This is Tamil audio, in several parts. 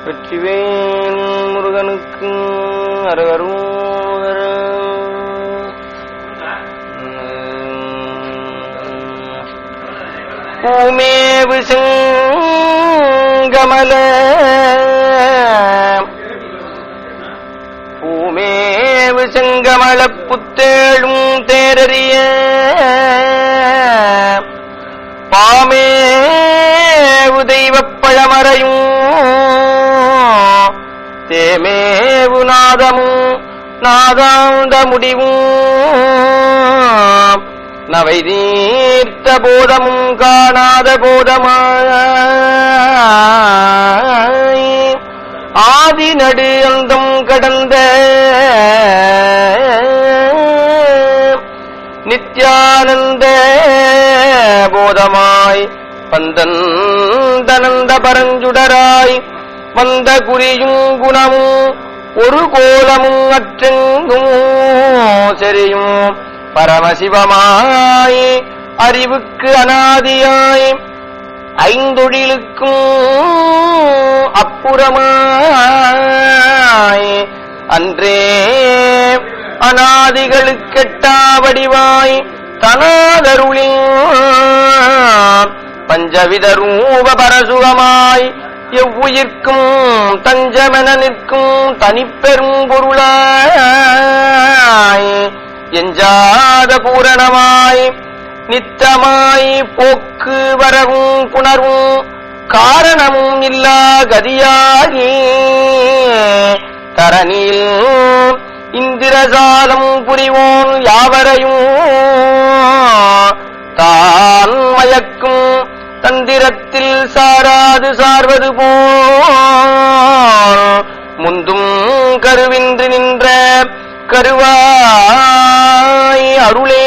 வெற்றிவேல் முருகனுக்கு அரகரோகர. பூமேவு செங்கமல பூமேவு செங்கமல புத்தேழும் தேரறிய பாமேவு தெய்வப் பழமறையும் தேமேவு நாதமும் நாதாந்த முடிவும் நவை தீர்த்த போதமும் காணாத போதமாய் ஆதி நடு அந்தம் கடந்த நித்யானந்த போதமாய் பந்தந்தனந்த பரஞ்சுடராய் வந்த குறியும் குணமும் ஒரு கோலமும் அற்றெங்கும் செறியும் பரமசிவமாய் அறிவுக்கு அநாதியாய் ஐந்தொழிலுக்கும் அப்புறமாய் அன்றே அநாதிகளுக்கெட்டா வடிவாய் தனாதருளின் பஞ்சவித ரூப பரசுகமாய் எவ்வுயிர்க்கும் தஞ்சமென நிற்கும் தனிப்பெரும் பொருளாய் எஞ்சாத பூரணமாய் நித்தமாய் போக்கு வரவும் புணர்வும் காரணமும் இல்லா கதியாகி தரணியில் இந்திரசாலம் புரிவோன் யாவரையும் தான் மயக்கும் தந்திரத்தில் சாராது சார்வது போல் முந்தும் கருவின்றி நின்ற கருவாய் அருளே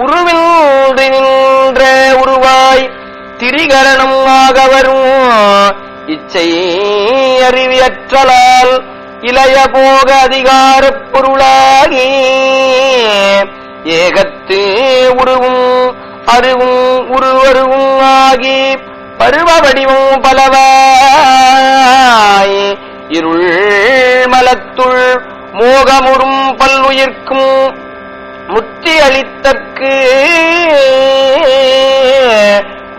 உருவின்றி நின்ற உருவாய் திரிகரணம் ஆக வரும் இச்சை அறிவியற்றலால் இளைய போக அதிகாரப் பொருளாகி ஏகத்து உருவும் அருவும் உருவருவும் ஆகி பருவ வடிவும் பலவாய் இருள் மலத்துள் மோகமுறும் பல்லுயிர்க்கும் முத்தி அளித்தற்கு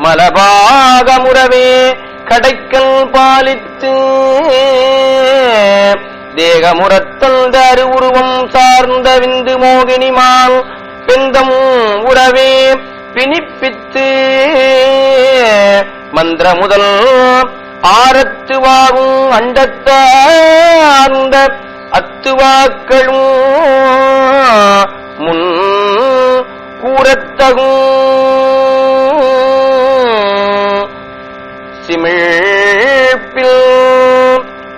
மலபாகமுறவே கடைக்கல் பாலித்து தேகமுறத்தந்த அருவுருவம் சார்ந்த விந்து மோகினிமான் பெந்தம் உறவே பிணிப்பித்து மந்திர முதல் ஆரத்துவாவும் அண்டத்தார்ந்த அத்துவாக்களும் முன் கூறத்தகும் சிமிழ்ப்பில்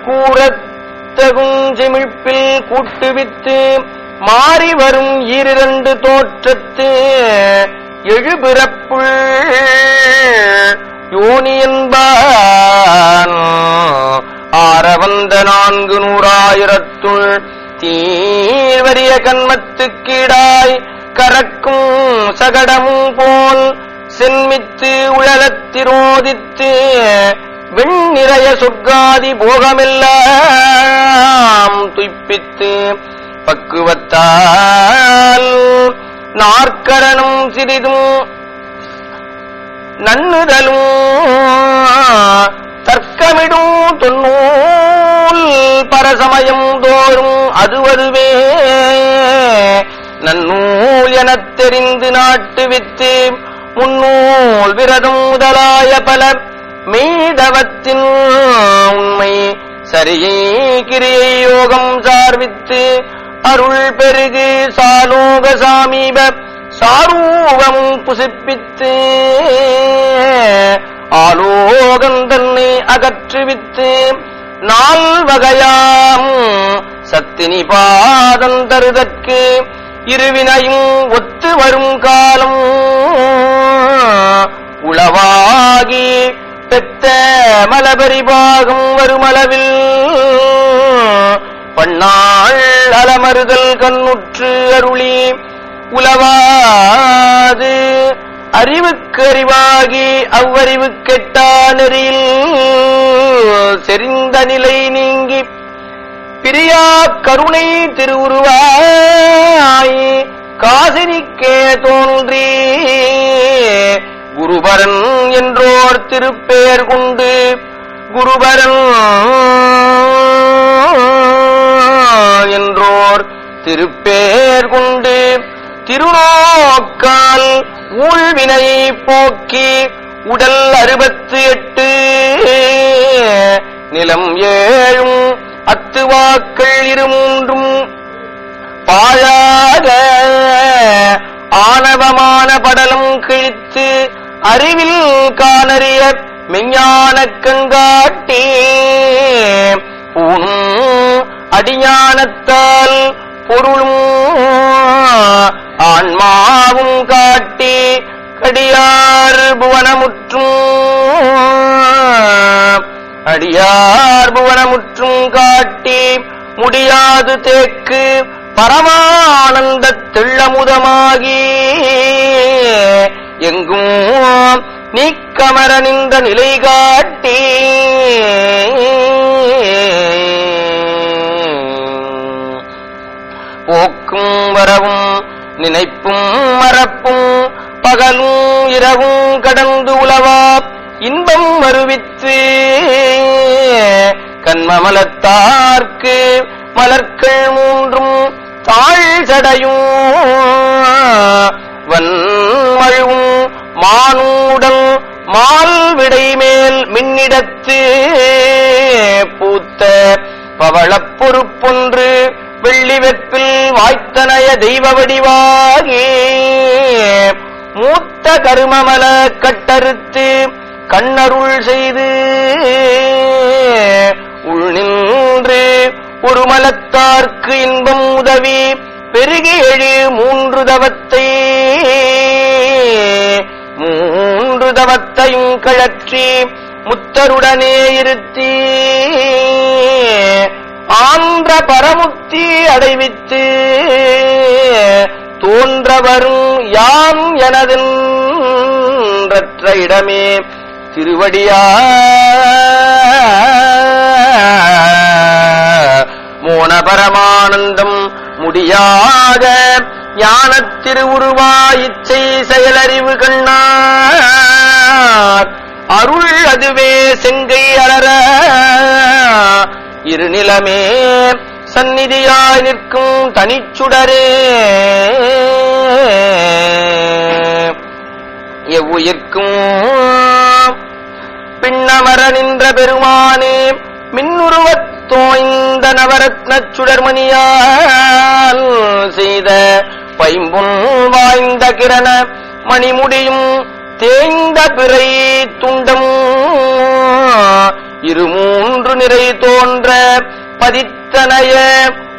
கூறத்தகும் சிமிழ்ப்பில் கூட்டுவித்து மாறி வரும் ஈரிரண்டு தோற்றத்து எழுபிறப்புள் யோனி என்பான் ஆரவந்த 400,000 தீவரிய கண்மத்துக்கீடாய் கறக்கும் சகடமும் போல் சென்மித்து உழலத்திரோதித்து வெண்ணிறைய சொர்க்காதி போகமெல்லாம் துய்ப்பித்து பக்குவத்தால் நாற்கரனும் சிறிதும் நன்னுதலும் தர்க்கமிடும் தொன்னூல் பரசமயம் தோறும் அதுவதுவே நன்னூல் எனத் தெரிந்து நாட்டு வித்து முன்னூல் விரதம் முதலாய பல மெய்தவத்தின் உண்மை சரியை கிரியை யோகம் சார்வித்து அருள் பெருகு சாலோக சாமீப சாரூபமும் புசிப்பித்து ஆலோகம் தன்னை அகற்றுவித்து 4 வகையாம் சத்தினி பாதம் தருதற்கு இருவினையும் ஒத்து வரும் காலம் உளவாகி பெத்த மலபரிபாகம் வருமளவில் பன்னாள் அலமறுதல் கண்ணுற்று அருளி உலவாது அறிவுக்கு அறிவாகி அவ்வறிவு கெட்டா நெறியில் செறிந்த நிலை நீங்கி பிரியா கருணை திருவுருவாய் காசினிக்கே தோன்றி குருபரன் என்றோர் திருப்பேர் கொண்டு குருபரன் என்றோர் திருப்பேர் கொண்டு திருநோக்கால் ஊழ்வினையை போக்கி உடல் 68 நிலம் 7 அத்துவாக்கள் 23 பாழாக ஆணவமான படலம் கிழித்து அறிவில் காணறிய மெஞ்ஞான கண்காட்டி பூணும் அடிஞானத்தால் பொருளும் ஆன்மாவும் காட்டி கடியார் புவனமுற்றும் காட்டி முடியாது தேக்கு பரமானந்த தெள்ளமுதமாகி எங்கும் நீக்கமர நின்ற நிலை காட்டி போக்கும் வரவும் நினைப்பும் மறப்பும் பகலும் இரவும் கடந்து உலவா இன்பம் மறுவித்து கண்மமலத்தார்க்கு மலர்கள் 3 தாழ் சடையும் வன்மழுவும் மானூடல் மால் விடை மேல் மின்னிடத்து பூத்த பவளப் பொறுப்பொன்று வெள்ளி வெற்பில் வாய்த்தனைய தெய்வ வடிவாகி மூத்த கருமமல கட்டறுத்து கண்ணருள் செய்து உள்நின்று ஒரு மலத்தார்க்கு இன்பம் உதவி பெருகி எழு 3 தவத்தையும் கழற்றி முத்தருடனே இருத்தி ஆன்ற பரமுத்தி அடைவித்து தோன்ற வரும் யான் எனதென்ற இடமே திருவடியா மோன பரமானந்தம் முடியாத ஞானத் திருவுருவாயிச்சை செயலறிவு கண்ணார் அருள் அதுவே செங்கை அலர இருநிலமே சந்நிதியாய் நிற்கும் தனிச்சுடரே எவ்வுயிர்க்கும் பின்னமர நின்ற பெருமானே மின்னுருவத் தோய்ந்த நவரத்னச் சுடர்மணியால் செய்த பைம்புன் வாய்ந்த கிரண மணிமுடியும் தேய்ந்த பிறை துண்டம் 2 நிறை தோன்ற பதித்தனைய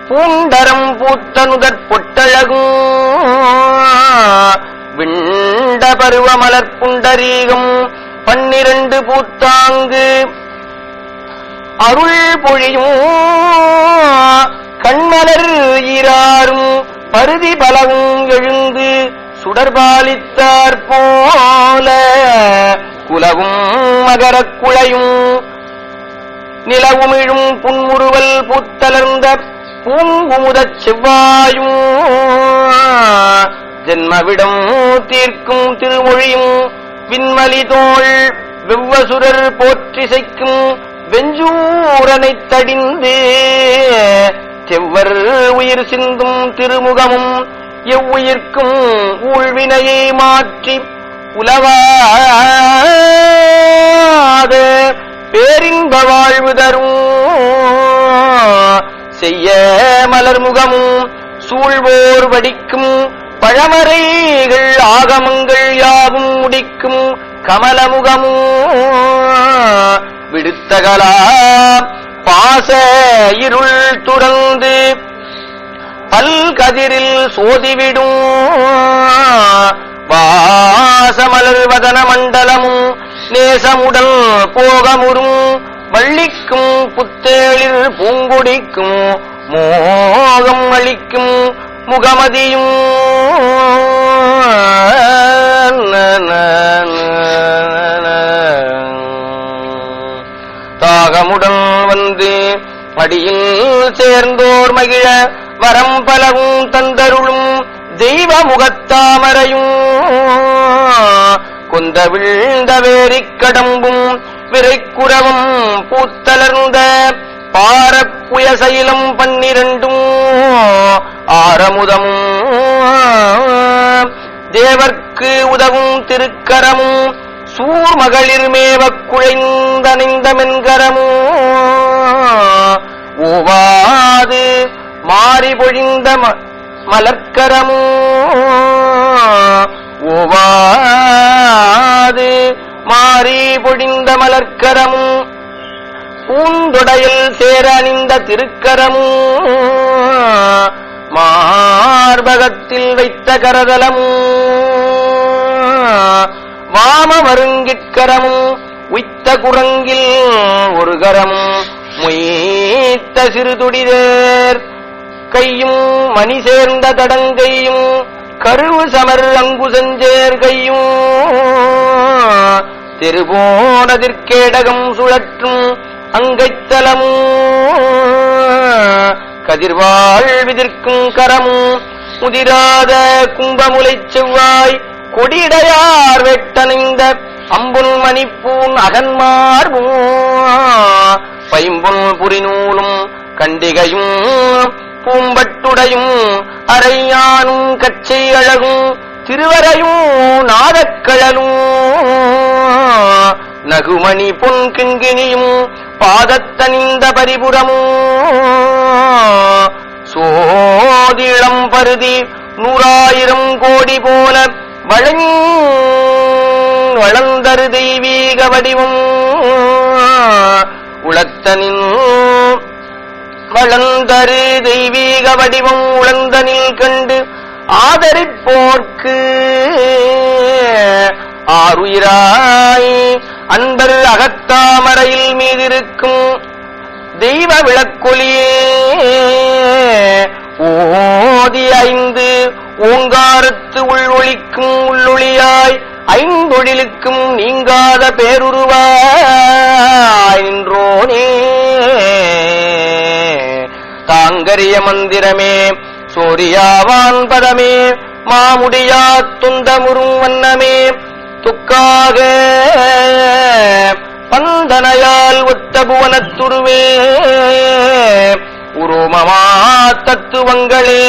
பூண்டரம் பூத்தனுதற் பொட்டழகும் விண்ட பருவ மலர் புண்டரீகம் 12 பூத்தாங்கு அருள் பொழியும் கண்மலர் ஈராரும் பருதி பலவும் எழுந்து சுடர்பாலித்தார் போல குலவும் மகரக் குளையும் நிலவுமிழும் புன்முறுவல் பூத்தலர்ந்த பூங்குமுதச் செவ்வாயும் ஜென்மவிடம் தீர்க்கும் திருமொழியும் விண்மலி தோள் வெவ்வசுரர் போற்றிசைக்கும் வெஞ்சூரனைத் தடிந்து செவ்வர் உயிர் சிந்தும் திருமுகமும் எவ்வுயிர்க்கும் ஊழ்வினையை மாற்றி உலவாத பேரின்ப வாழ்வு தரும் செய்ய மலர்முகமும் சூழ்வோர் வடிக்கும் பழமறைகள் ஆகமங்கள் யாவும் முடிக்கும் கமலமுகமும் விடுத்தகலா பாச இருள் துறந்து பல்கதிரில் சோதிவிடும் வாசமலர் வதன மண்டலமும் நேசமுடல் போகமுறும் வள்ளிக்கும் புத்தேளிர் பூங்கொடிக்கும் மோகம் அளிக்கும் முகமதியும் மடியில் சேர்ந்தோர் மகிழ வரம் பலவும் தந்தருளும் தெய்வ முகத்தாமரையும் கொந்த விழுந்த வேரிக் கடம்பும் விரைக்குறவும் பூத்தலர்ந்த பாரப்புயசைலம் 12 ஆரமுதமும் தேவர்க்கு உதவும் திருக்கரமும் சூர்மகளிர் மேவக் குழைந்தணைந்த மென்கரமும் ஓவாது மாறி பொழிந்த மலர்க்கரமும் ஓவாது மாறி பொழிந்த மலர்க்கரமும் பூந்தொடையில் சேர அணிந்த திருக்கரமும் மார்பகத்தில் வைத்த கரதலமும் வாம வருங்கிற்கரமும் உய்த்த குரங்கில் ஒரு கரமும் மொய்த்த சிறுதுடிதேர் கையும் மணி சேர்ந்த தடங்கையும் கருவு சமர் அங்குசஞ்சேர் கையும் திருபோனதிற்கேடகம் சுழற்றும் அங்கைத்தலமும் கதிர்வாழ்விதிர்க்கும் கரமும் முதிராத கும்பமுலைச் செவ்வாய் கொடிடையார் வெட்டணிந்த அம்புன் மணிப்பூன் அகன்மார்பும் பைம்பொன் புரிநூலும் கண்டிகையும் பூம்பட்டுடையும் அரையானும் கச்சை அழகும் திருவரையும் நாதக்கழலும் நகுமணி பொன் கிண்கிணியும் பாதத்தணிந்த பரிபுரமும் சோதிளம் பருதி 100,000 கோடி போல வளர்ந்தரு தெய்வீக வடிவம் உளத்தனின் வளர்ந்தரு தெய்வீக வடிவம் உளந்தனில் கண்டு ஆதரிப்போர்க்கு ஆருயிராய் அன்பர் அகத்தாமரையில் மீதிருக்கும் தெய்வ விளக்கொலியே ஓதி 5 ஓங்காரத்து உள்ளொளிக்கும் உள்ளொளியாய் 5 ஒளிலுக்கும் நீங்காத பேருருவாய் நின்றோனே தாங்கரிய மந்திரமே சோரியாவான் பதமே மாமுடியா துந்தமுறும் வண்ணமே துக்காக பந்தனையால் ஒத்த புவனத்துருவே உருமமா தத்துவங்களே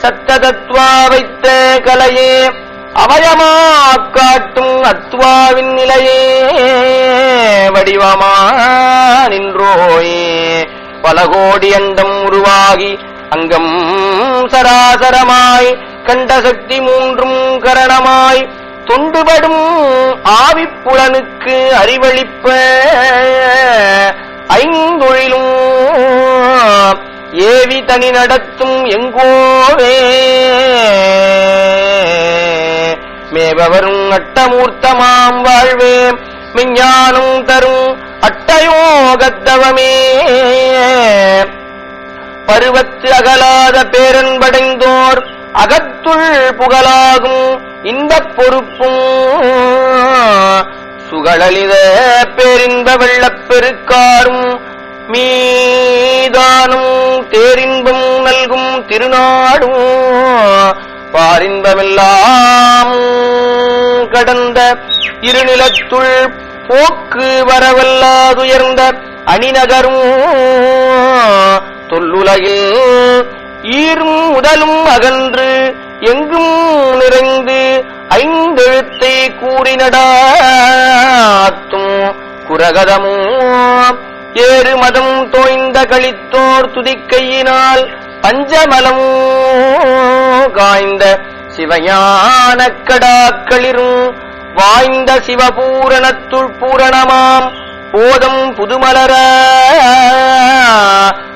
சத்த தத்வா வைத்த கலையே அவயமா காட்டும் அத்வாவின் நிலையே வடிவமா நின்றோயே பல கோடி அண்டம் உருவாகி அங்கம் சராசரமாய் கண்ட சக்தி 3 கரணமாய் தொண்டுபடும் ஆவிப்புலனுக்கு அறிவளிப்ப 5 ஒழிலும் ஏவி தனி நடத்தும் எங்கோவே மேபவரும் அட்டமூர்த்தமாம் வாழ்வே மெஞ்ஞானம் தரும் அட்டயோகத்தவமே பருவத்து அகலாத பேரன்படைந்தோர் அகத்துள் புகழாகும் இன்பப் பொறுப்பும் சுகழலித பேரின்ப வெள்ளப் பெருக்காரும் மீதானும் தேரின்பம் நல்கும் திருநாடும் பாரின்பமெல்லாம் கடந்த இருநிலத்துள் போக்கு வரவல்லாதுயர்ந்த அணிநகரும் தொல்லுலகில் ஈரும் உடலும் அகன்று எங்கும் நிறைந்து 5 எழுத்தை கூறினடாத்தும் குரகதமும் ஏறு மதம் தோய்ந்த கழித்தோர் துதிக்கையினால் பஞ்சமலம் காய்ந்த சிவஞான கடாக்களிரும் வாய்ந்த சிவபூரணத்துள் பூரணமாம் போதம் புதுமலர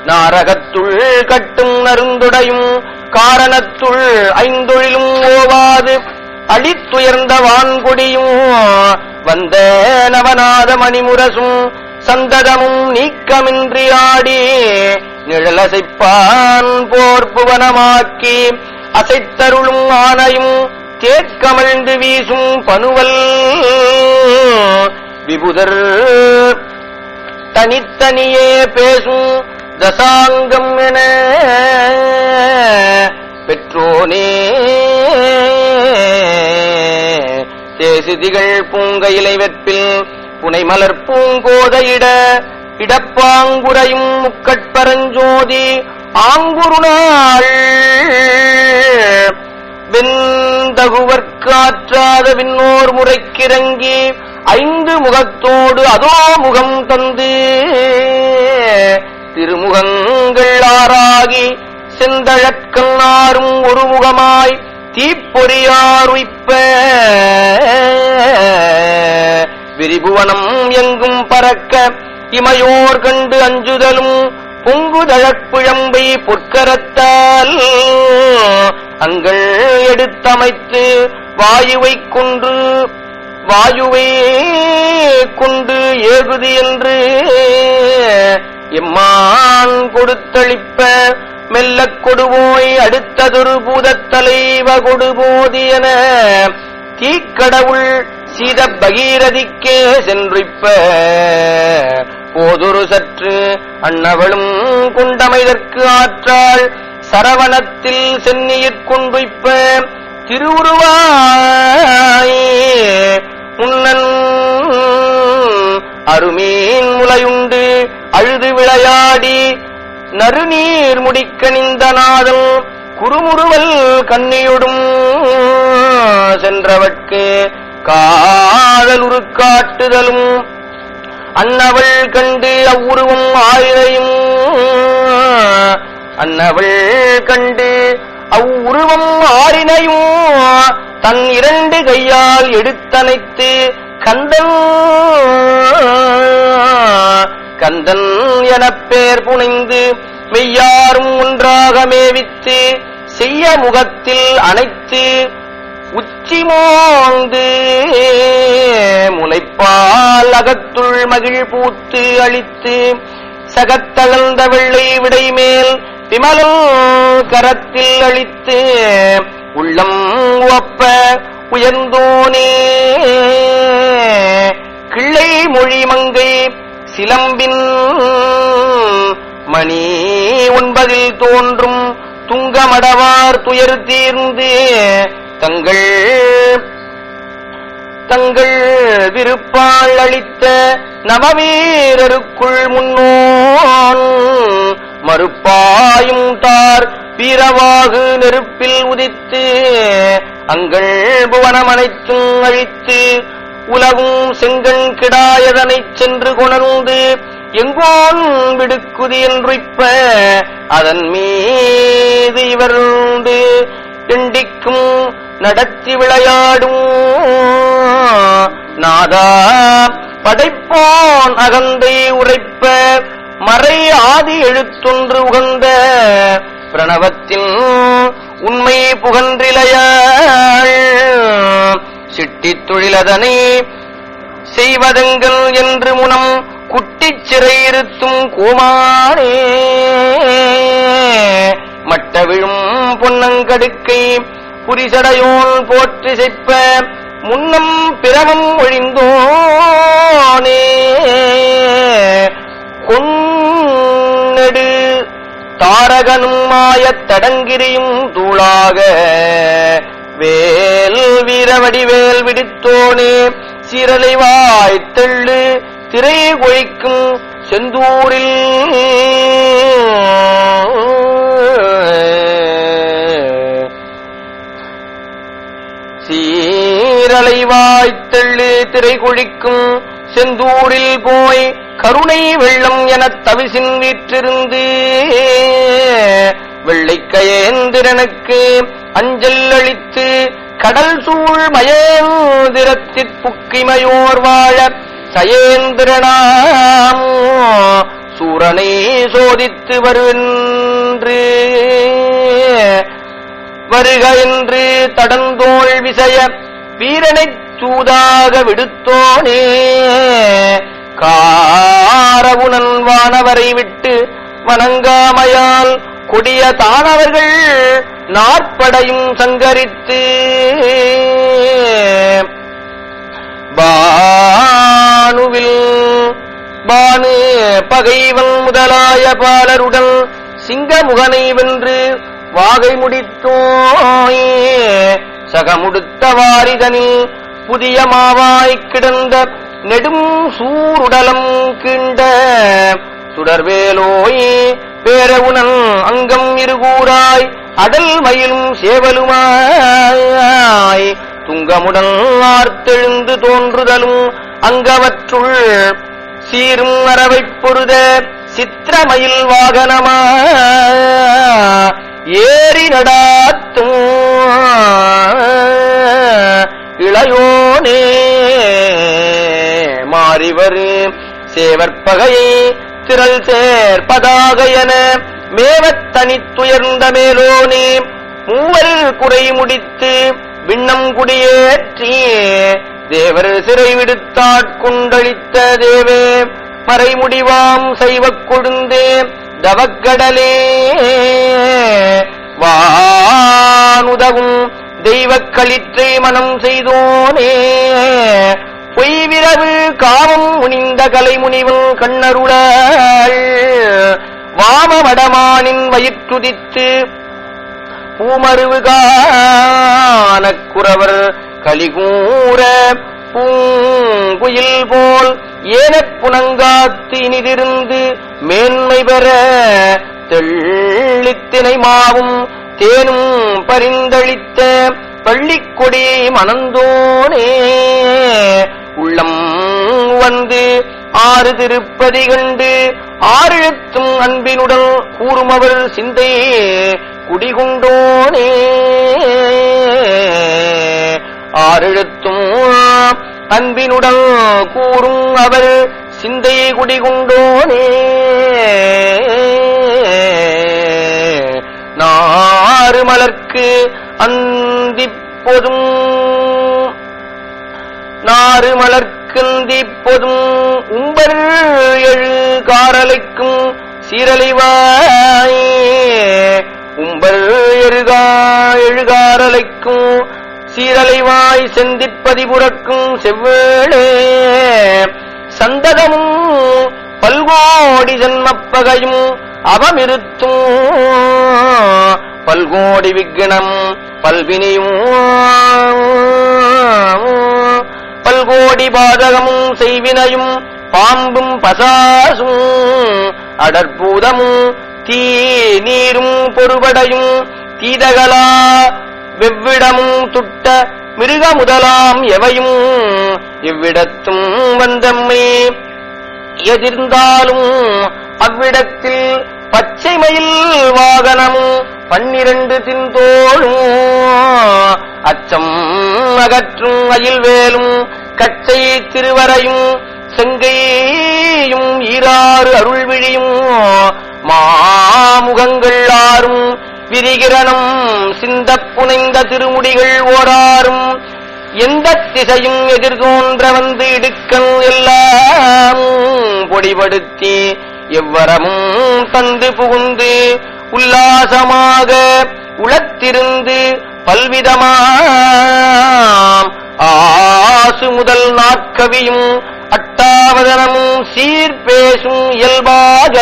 நாரகத்துள் கட்டும் நருந்துடையும் காரணத்துள் 5 ஒழிலும் ஓவாது அழித்துயர்ந்த வான்கொடியும் வந்த நவநாத மணிமுரசும் சந்ததமும் நீக்கமின்றி ஆடி நிழலசைப்பான் போர்ப்புவனமாக்கி அசைத்தருளும் ஆனையும் தேக்கமிழ்ந்து வீசும் பனுவல் விபுதர் தனித்தனியே பேசும் தசாங்கம் என பெற்றோனே தேசிதிகள் பூங்கையிலை வெற்பில் புனைமலர் பூங்கோதையிட இடப்பாங்குறையும் முக்கட்பரஞ்சோதி ஆங்குருநாள் வெந்தகுவர்க்காற்றாத விண்ணோர் முறைக்கிறங்கி 5 முகத்தோடு அதோ முகம் தந்து திருமுகங்கள் ஆறாகி செந்தழற்கண்ணாரும் ஒரு முகமாய் தீப்பொறியாருய்ப்ப விரிபுவனம் எங்கும் பறக்க இமையோர் கண்டு அஞ்சுதலும் பொங்குதழற்பிழம்பை பொற்கரத்தால் அங்கள் எடுத்தமைத்து வாயுவை கொண்டு ஏகுதி என்று எம்மான் கொடுத்தளிப்ப மெல்லக் கொடுவோய் அடுத்ததொரு பூதத்தலைவ கொடுபோதியன தீக்கடவுள் சீத பகீரதிக்கே சென்றிப்ப போதொரு சற்று அன்னவளும் கொண்டமைதற்கு ஆற்றாள் சரவணத்தில் சென்னியிற் கொண்டுய்ப்ப திருவுருவாய் உன்னன் அருமீன் முலையுண்டு அழுது விளையாடி நறுநீர் முடிக்கணிந்த நாதல் குறுமுறுவல் கண்ணியொடும் சென்றவட்கு காதலுரு காட்டுதலும் அன்னவள் கண்டு அவ்வுருவம் ஆயிரையும் தன் 2 கையால் எடுத்தனைத்து கந்தன் எனப் பேர் புனைந்து மெய்யாரும் ஒன்றாக மேவித்து செய்ய முகத்தில் அனைத்து உச்சி மோந்து முளைப்பால் அகத்துள் மகிழ் பூத்து அளித்து சகத்தகழ்ந்த வெள்ளை விடைமேல் விமலம் கரத்தில் அளித்து உள்ளம் ஒப்ப உயர்ந்தோனே கிள்ளை மொழி மங்கை சிலம்பின் மணி 9 தோன்றும் துங்கமடவார் துயர் தீர்ந்து தங்கள் விருப்பால் அளித்த நவவீரருக்குள் முன்னோன் மறுப்பாயும் தார் வீரவாகு நெருப்பில் உதித்து அங்கள் புவனமனைத்தும் அழித்து உலகும் செங்கண் கிடாயதனைச் சென்று கொணர்ந்து எங்கோன் விடுக்குதி என்றுய்ப்ப அதன் மீது இவர்ந்து எண்டிக்கும் நடத்தி விளையாடும் நாதா படைப்போன் அகந்தை உரைப்ப மறை ஆதி எழுத்தொன்று உகந்த பிரணவத்தின் உண்மை புகன்றிலையாள் சிட்டித் தொழிலதனை செய்வதெங்கள் என்று முனம் குட்டிச் சிறையிருத்தும் கோமானே மட்ட விழும் பொன்னங்கடுக்கை புரிசடையோன் போற்றி செய்ப்ப முன்னம் பிறவும் ஒழிந்தோனே கொன்னெடு தாரகனும் மாயத் தடங்கிரியும் தூளாக வேல் வீரவடிவேல் விடுத்தோனே சீரலை வாய்த்தெள்ளு திரை கொழிக்கும் செந்தூரில் சீரலை வாய்த்தெள்ளு திரை கொழிக்கும் செந்தூரில் போய் கருணை வெள்ளம் எனத் தவிசின் வீற்றிருந்து வெள்ளைக்கயேந்திரனுக்கு அஞ்சல் அளித்து கடல் சூழ் மயேந்திரத்திற் புக்கிமையோர் வாழ சயேந்திரனாம் சூரனை சோதித்து வருக என்று தடந்தோள் விசய வீரனைச் சூதாக விடுத்தோனே காரவுணன் வானவரை விட்டு வணங்காமையால் கொடிய தானவர்கள் 40 சங்கரித்து பானு பகைவன் முதலாய பாலருடன் சிங்கமுகனை வென்று வாகை முடித்தோயே சகமுடுத்த வாரிதனில் புதிய மாவாய்க் கிடந்த நெடும் சூருடலம் கீண்ட சுடர்வேலோயே பேரவுணன் அங்கம் இருகூராய் அடல் மயிலும் சேவலுமாய் துங்கமுடன் ஆர்த்தெழுந்து தோன்றுதலும் அங்கவற்றுள் சீரும் அறவைப் பொருத சித்திரமயில் வாகனமா ஏறி நடாத்தும் இளையோனே மாறிவரு சேவற்பகையை திரள் சேர்ப்பதாக என மேவத் தனித்துயர்ந்த மேலோனே மூவர் குறை முடித்து விண்ணம் குடியேற்றி தேவர் சிறை விடுத்தாட்கொண்டளித்த தேவே மறைமுடிவாம் சைவக் கொழுந்தே தவக்கடலே வானுதவும் தெய்வக் களிற்றை மனம் செய்தோனே பொய்விரவு காமம் முனிந்த கலைமுனிவன் கண்ணருளாள் வாமவடமானின் வயிற்றுதித்து பூமருவு காணக்குறவர் கலிகூர பூங்குயில் போல் ஏனப் புனங்காத்து இனிதிருந்து மேன்மை பெற தெள்ளித்தினை மாவும் தேனும் பரிந்தளித்த பள்ளிக்கொடியை மணந்தோனே உள்ளம் வந்து ஆறு திருப்பதி கண்டு ஆறெழுத்தும் அன்பினுடன் கூறுமவர் சிந்தை குடிகொண்டோனே ஆறெழுத்தும் அன்பினுடன் கூறும் அவர் சிந்தை குடிகொண்டோனே நாறு மலர்க்கு அந்திப்பொதும் நாறு மலர்க்கந்திப்பொதும் உம்பர் எழு காரலைக்கும் சீரலைவாய் உம்பர் எழுகாரலைக்கும் சீரலைவாய் செந்திப்பதிபுறக்கும் செவ்வேளே சந்ததமும் பல்கோடி ஜன்மப்பகையும் அவமிருத்தும் பல்கோடி விக்னம் பல்வினியும் பல்கோடி பாதகமும் செய்வினையும் பாம்பும் பசாசும் அடற்பூதமும் தீ நீரும் பொறுபடையும் தீதகளா வெவ்விடமும் துட்ட மிருக முதலாம் எவையும் இவ்விடத்தும் வந்தம்மை எதிர்ந்தாலும் அவ்விடத்தில் பச்சைமயில் வாகனமும் 12 தின்தோளும் அச்சம் அகற்றும் அயில்வேலும் கச்சை திருவரையும் செங்கையும் ஈராறு அருள்விழியும் மாமுகங்கள் ஆறும் விரிகிரணம் சிந்தப் புனைந்த திருமுடிகள் ஓராறும் எந்த திசையும் எதிர்தோன்ற வந்து இடுக்கன் எல்லாம் பொடிபடுத்தி எவ்வரமும் தந்து புகுந்து உல்லாசமாக உளத்திருந்து பல்விதமாம் ஆசு முதல் நாட்கவியும் அட்டாவதனமும் சீர்பேசும் இயல்பாக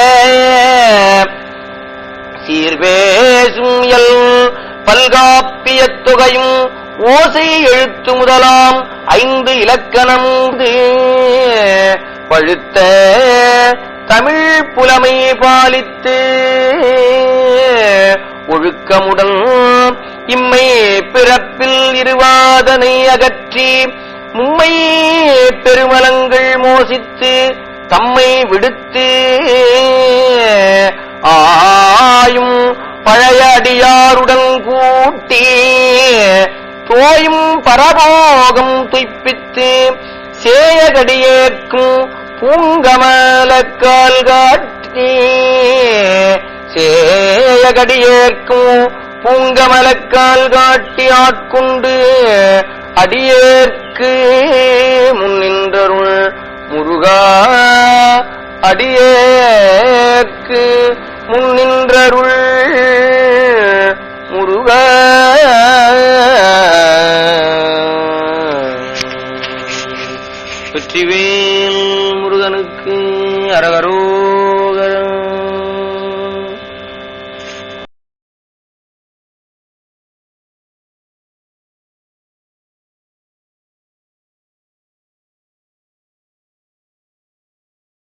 சீர்பேசும் இயல் பல்காப்பியத் தொகையும் ஓசை எழுத்து முதலாம் 5 இலக்கணம் பழுத்த தமிழ் புலமை பாலித்து ஒழுக்கமுடன் இம்மை பிறப்பில் இருவாதனை அகற்றி மும்மை பெருமலங்கள் மோசித்து தம்மை விடுத்து ஆயும் பழைய அடியாருடன் கூட்டி தோயும் பரபோகம் துய்ப்பித்து சேயகடியேற்கும் பூங்கமலக்கால் காட்டி சேயகடியேற்கும் பூங்கமலக்கால் காட்டி ஆட்கொண்டு அடியேற்கு முன்னின்றருள் முருகா அடியேற்கு முன்னின்றருள் முருகா. வெற்றிவேல் முருகனுக்கு அரகரோ